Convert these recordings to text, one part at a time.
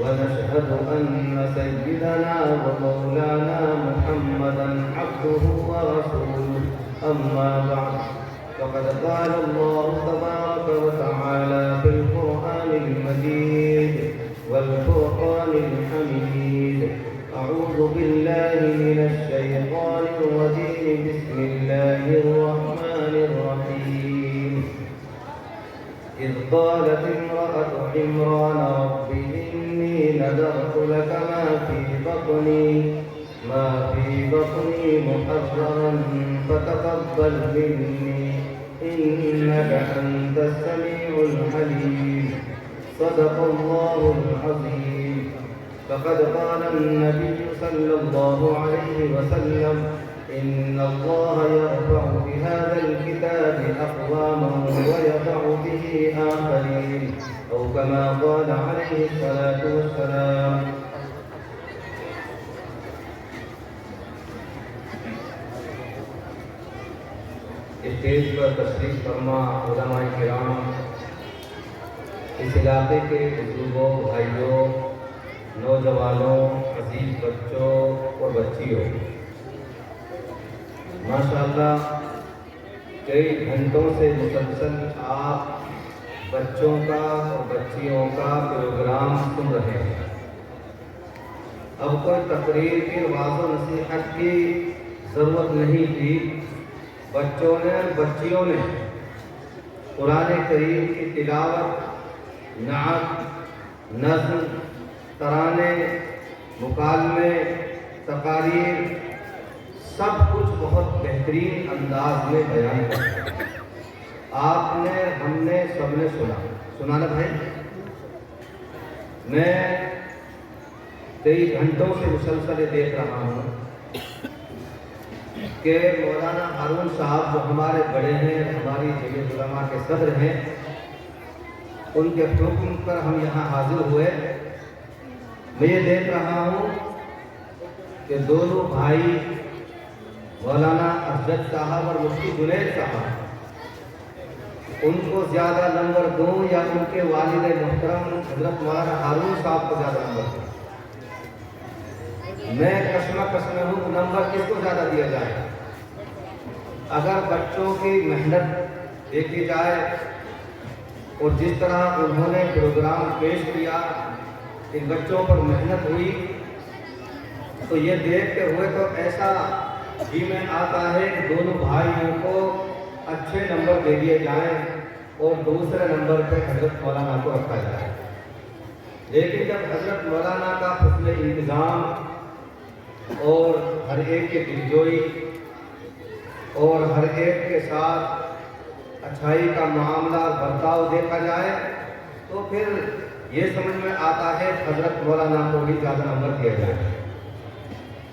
ونشهد أن سيدنا ومولانا محمدا عبده ورسوله أما بعد فقد قال الله تبارك وتعالى في القرآن المجيد والفرقان الحميد. أعوذ بالله من الشيطان الرجيم. بسم الله الرحمن الرحيم. إذ قالت امرأة عمران رب إني نذرت لك ما في بطني محررا فتقبل مني إنك أنت السميع العليم. صدق الله العظيم. فقد قال النبي صلى الله عليه وسلم إن الله يرفع بهذا الكتاب أقواما ويضع به آخرين أو كما قال عليه الصلاة والسلام. اسٹیج پر تشریف فرما علماء کرام، اس علاقے کے بزرگوں، بھائیوں، نوجوانوں، عزیز بچوں اور بچیوں، ماشاءاللہ کئی گھنٹوں سے مسلسل آپ بچوں کا اور بچیوں کا پروگرام سن رہے ہیں۔ اب کوئی تقریر کی واضح و نصیحت کی ضرورت نہیں تھی۔ بچوں نے بچیوں نے قرآن کریم کی تلاوت، نعت، نظم، ترانے، مکالمے، تقاریر سب کچھ بہت بہترین انداز میں بیان کیا۔ آپ نے، ہم نے، سب نے سنا نا بھائی۔ میں کئی گھنٹوں سے مسلسل دیکھ رہا ہوں کہ مولانا ہارون صاحب جو ہمارے بڑے ہیں، ہماری جمعیت علماء کے صدر ہیں، ان کے حکم پر ہم یہاں حاضر ہوئے۔ میں یہ دیکھ رہا ہوں کہ دونوں بھائی مولانا افضل صاحب اور مفتی جنید صاحب ان کو زیادہ نمبر دوں یا ان کے والد محترم حضرت مولانا ہارون صاحب کو زیادہ نمبر دوں؟ میں کشمہ ہوں نمبر کس کو زیادہ دیا جائے؟ اگر بچوں کی محنت دیکھی جائے اور جس طرح انہوں نے پروگرام پیش کیا، ان بچوں پر محنت ہوئی، تو یہ دیکھتے ہوئے تو ایسا جی میں آتا ہے کہ دونوں بھائیوں کو اچھے نمبر دے دیے جائیں اور دوسرے نمبر پہ حضرت مولانا کو رکھا جائے. لیکن جب حضرت مولانا کا حسن انتظام اور ہر ایک کی دلجوئی اور ہر ایک کے ساتھ اچھائی کا معاملہ برتاؤ دیکھا جائے تو پھر یہ سمجھ میں آتا ہے حضرت مولانا کو بھی زیادہ نمبر دیا جائے.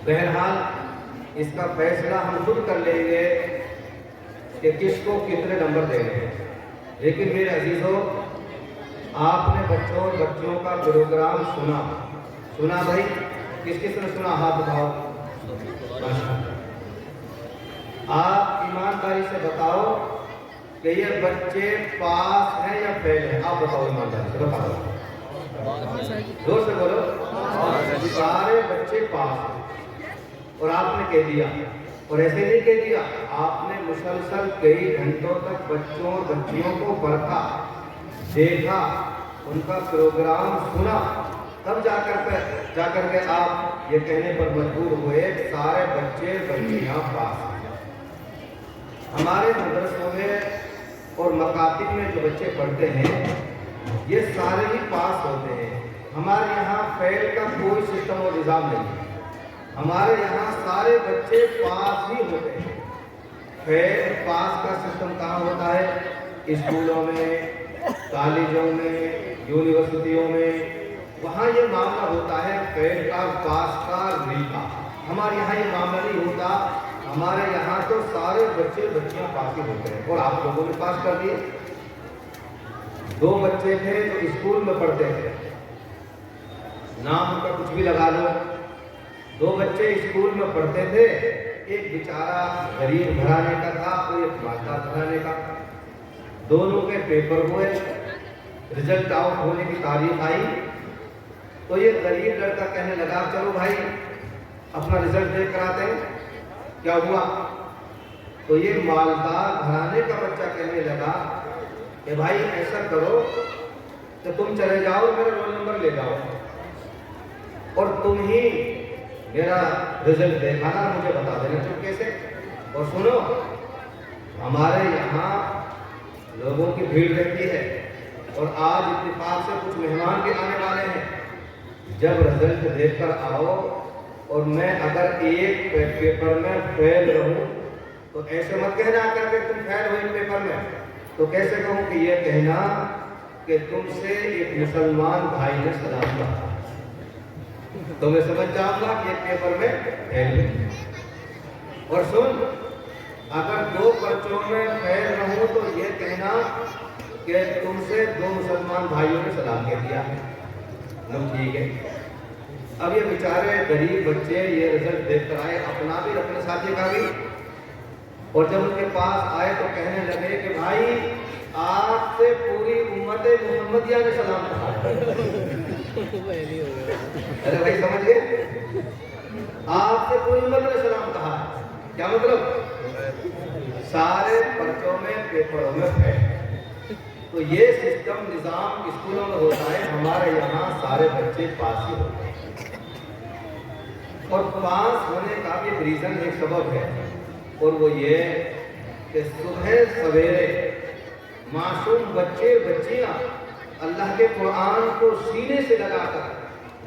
بہرحال اس کا فیصلہ ہم خود کر لیں گے کہ کس کو کتنے نمبر دینے ہیں. لیکن میرے عزیزوں، آپ نے بچوں اور بچیوں کا پروگرام سنا بھائی؟ کس کس نے سنا؟ ہاتھ بتاؤ. آپ ایمانداری سے بتاؤ کہ یہ بچے پاس ہیں یا فیل ہیں؟ آپ بتاؤ ایمانداری سے، بتاؤ، زور سے بولو. سارے بچے پاس ہیں. اور آپ نے کہہ دیا، اور ایسے نہیں کہہ دیا، آپ نے مسلسل کئی گھنٹوں تک بچوں اور بچیوں کو پرکھا، دیکھا، ان کا پروگرام سنا، تب جا کر کے آپ یہ کہنے پر مجبور ہوئے کہ سارے بچے بچیاں پاس ہیں. ہمارے مدرسوں میں اور مکاتب میں جو بچے پڑھتے ہیں یہ سارے ہی پاس ہوتے ہیں. ہمارے یہاں فیل کا کوئی سسٹم اور نظام نہیں ہے. ہمارے یہاں سارے بچے پاس ہی ہوتے ہیں. فیل پاس کا سسٹم کہاں ہوتا ہے؟ اسکولوں میں، کالجوں میں، یونیورسٹیوں میں، وہاں یہ معاملہ ہوتا ہے فیل کا، پاس کا، ری کا. ہمارے یہاں یہ معاملہ نہیں ہوتا. ہمارے یہاں تو سارے بچے بچیاں پاس ہی ہوتے ہیں. اور آپ لوگوں نے پاس کر دیے. 2 بچے تھے جو اسکول میں پڑھتے تھے، نام ان کا کچھ بھی لگا لو. 2 بچے اسکول میں پڑھتے تھے. ایک بیچارہ غریب گھرانے کا تھا اور ایک مالدار گھرانے کا. دونوں کے پیپر ہوئے، رزلٹ آؤٹ ہونے کی تاریخ آئی تو یہ غریب لڑکا کہنے لگا چلو بھائی اپنا رزلٹ دیکھ کر آتے ہیں. کیا ہوا؟ تو یہ مالدار گھرانے کا بچہ کہنے لگا کہ بھائی ایسا کرو کہ تم چلے جاؤ، میرا رول نمبر لے جاؤ اور تم ہی میرا رزلٹ دیکھانا، مجھے بتا دینا چپکے سے. اور سنو، ہمارے یہاں لوگوں کی بھیڑ رہتی ہے اور آج اتفاق سے کچھ مہمان بھی آنے والے ہیں. جب رزلٹ دیکھ کر آؤ اور میں اگر ایک پیپر میں فیل رہوں تو ایسے مت کہنا کر کے تم فیل ہوئے پیپر میں. تو کیسے کہوں کہ یہ کہنا کہ تم سے ایک مسلمان بھائی نے سلام کہا تو میں سمجھ جاؤں گا کہ ایک پیپر میں فیل ہوئی. اور سن، اگر 2 بچوں میں فیل رہوں تو یہ کہنا کہ تم سے 2 مسلمان بھائیوں نے سلام کہہ دیا. لو ٹھیک ہے. اب یہ بیچارے غریب بچے یہ رزلٹ دیکھ کر آئے، اپنا بھی اپنے ساتھی کا بھی. اور جب ان کے پاس آئے تو کہنے لگے کہ بھائی آپ سے پوری امت محمدیہ نے سلام کہا. ارے بھائی سمجھ گئے؟ آپ سے پوری امت نے سلام کہا. کیا مطلب؟ سارے پرچوں میں، پیپروں میں فیل. تو یہ سسٹم نظام اسکولوں میں ہوتا ہے. ہمارے یہاں سارے بچے پاس ہی ہوتے ہیں. اور پاس ہونے کا بھی ایک ریزن، ایک سبب ہے، اور وہ یہ کہ صبح سویرے معصوم بچے بچیاں اللہ کے قرآن کو سینے سے لگا کر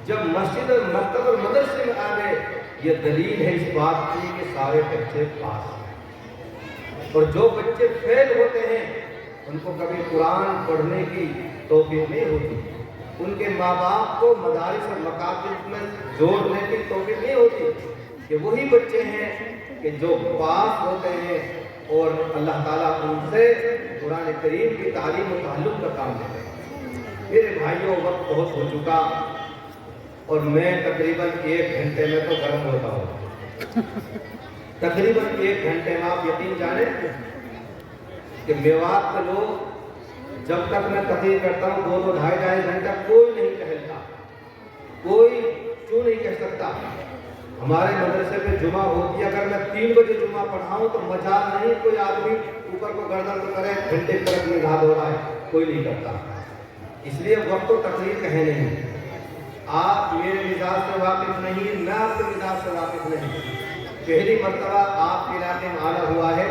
جب مسجد اور مکتب اور مدرسے میں آ گئے، یہ دلیل ہے اس بات کی کہ سارے بچے پاس ہیں. اور جو بچے فیل ہوتے ہیں ان کو کبھی قرآن پڑھنے کی توفیق نہیں ہوتی. ان کے ماں باپ کو مدارس اور مکاتب میں جوڑنے کی توفیق نہیں ہوتی. کہ وہی بچے ہیں کہ جو پاس ہوتے ہیں اور اللہ تعالیٰ ان سے قرآن کریم کی تعلیم و تعلق کا کام دیتے ہیں. میرے بھائیوں، وقت بہت ہو چکا اور میں تقریباً 1 گھنٹے میں تو گرم ہوتا ہوں. تقریباً 1 گھنٹے میں آپ یقین جانیں کہ میوات کے لوگ جب تک میں تقریر کرتا ہوں 2 2.5 گھنٹہ کوئی نہیں ٹہلتا، کوئی کیوں نہیں کہہ سکتا. ہمارے مدرسے پہ جمعہ ہوتی ہے، اگر میں 3 بجے جمعہ پڑھاؤں تو مجال نہیں کوئی آدمی اوپر کو گردن کو کرے گھنٹے تک نگاہ ہو رہا ہے، کوئی نہیں کرتا. اس لیے وقت و تقریر کہیں نہیں. آپ میرے مزاج سے واقف نہیں، میں آپ کے مزاج سے واقف نہیں. پہلی مرتبہ آپ کے علاقے میں آنا ہوا ہے.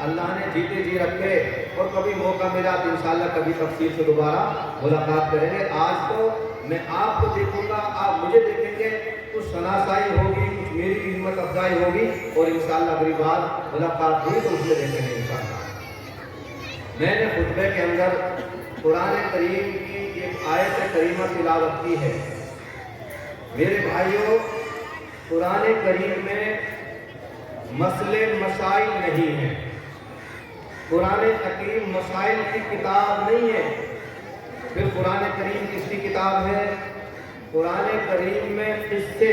اللہ نے جیتے جی رکھے اور کبھی موقع ملا تو انشاءاللہ کبھی تفصیل سے دوبارہ ملاقات کریں گے۔ آج تو میں آپ کو دیکھوں گا، آپ مجھے دیکھیں گے، کچھ شناسائی ہوگی، کچھ میری بھی ہمت افزائی ہوگی، اور انشاءاللہ اگلی بار ملاقات ہوئی تو اس میں دیکھیں گے انشاءاللہ۔ میں نے خطبے کے اندر قرآن کریم کی ایک آیت کریمہ تلاوت کی ہے۔ میرے بھائیوں، قرآن کریم میں مسئلے مسائل نہیں ہیں، قرآن حکیم مسائل کی کتاب نہیں ہے۔ پھر قرآن کریم کس کی کتاب ہے؟ قرآن کریم میں قصے،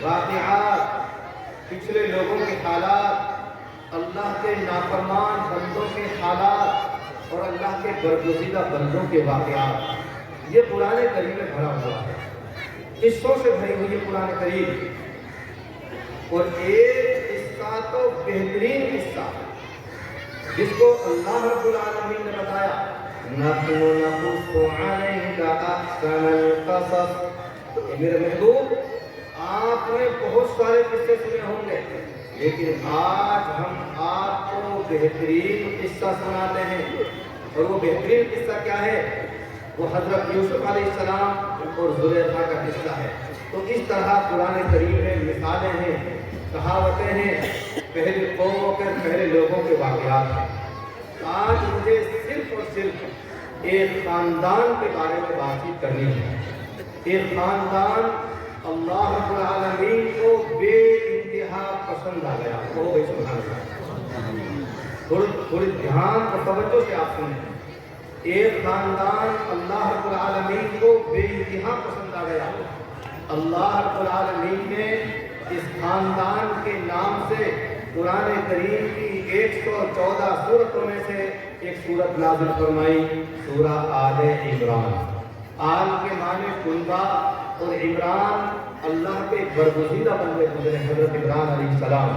واقعات، پچھلے لوگوں کے حالات، اللہ کے نافرمان بندوں کے حالات اور اللہ کے برگزیدہ بندوں کے واقعات، یہ قرآن کریم میں بھرا ہوا ہے، قصوں سے بھری ہوئی ہے قرآن کریم۔ اور ایک قصہ تو بہترین قصہ جس کو اللہ رب العالمین نے بتایا، نَحْنُ نَقُصُّ عَلَيْكَ أَحْسَنَ الْقَصَصِ۔ میرے محبوب، آپ نے بہت سارے قصے سنے ہوں گے، لیکن آج ہم آپ کو بہترین قصہ سناتے ہیں۔ اور وہ بہترین قصہ کیا ہے؟ وہ حضرت یوسف علیہ السلام اور زلیخا کا قصہ ہے۔ تو اس طرح قرآن کریم میں مثالیں ہیں، کہاوتیں ہیں، پہلے قوموں کے پہلے لوگوں کے واقعات ہیں۔ آج مجھے صرف اور صرف ایک خاندان کے بارے میں بات چیت کرنی ہے۔ ایک خاندان اللہ رب العالمین کو بے انتہا پسند آ گیا۔ وہ بھائی سبحان اللہ، تھوڑی دھیان اور توجہ سے آپ سنیں۔ ایک خاندان اللہ رب العالمین کو بے انتہا پسند آ گیا۔ اللہ رب العالمین نے اس خاندان کے نام سے قرآن کریم کی 114 سورتوں میں سے ایک سورت نازل فرمائی، سورہ آل عمران۔ آل کے معنی کنبہ اور عمران اللہ کے برگزیدہ بندے گزرے، حضرت عمران علیہ السلام۔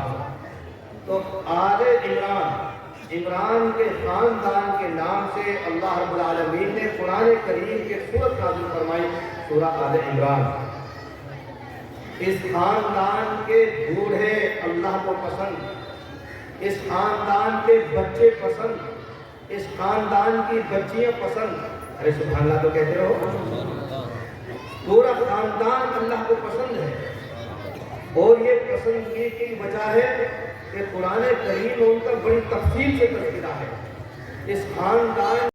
تو آل عمران، عمران کے خاندان کے نام سے اللہ رب العالمین نے قرآن کریم کی سورت نازل فرمائی، سورہ آل عمران۔ اس خاندان کے بوڑھے اللہ کو پسند، اس خاندان کے بچے پسند، اس خاندان کی بچیاں پسند۔ ارے سبحان اللہ تو کہتے رہو۔ پورا خاندان اللہ کو پسند ہے، اور یہ پسندگی کی وجہ ہے کہ قرآن کریم ان کا بڑی تفصیل سے تذکرہ ہے۔ اس خاندان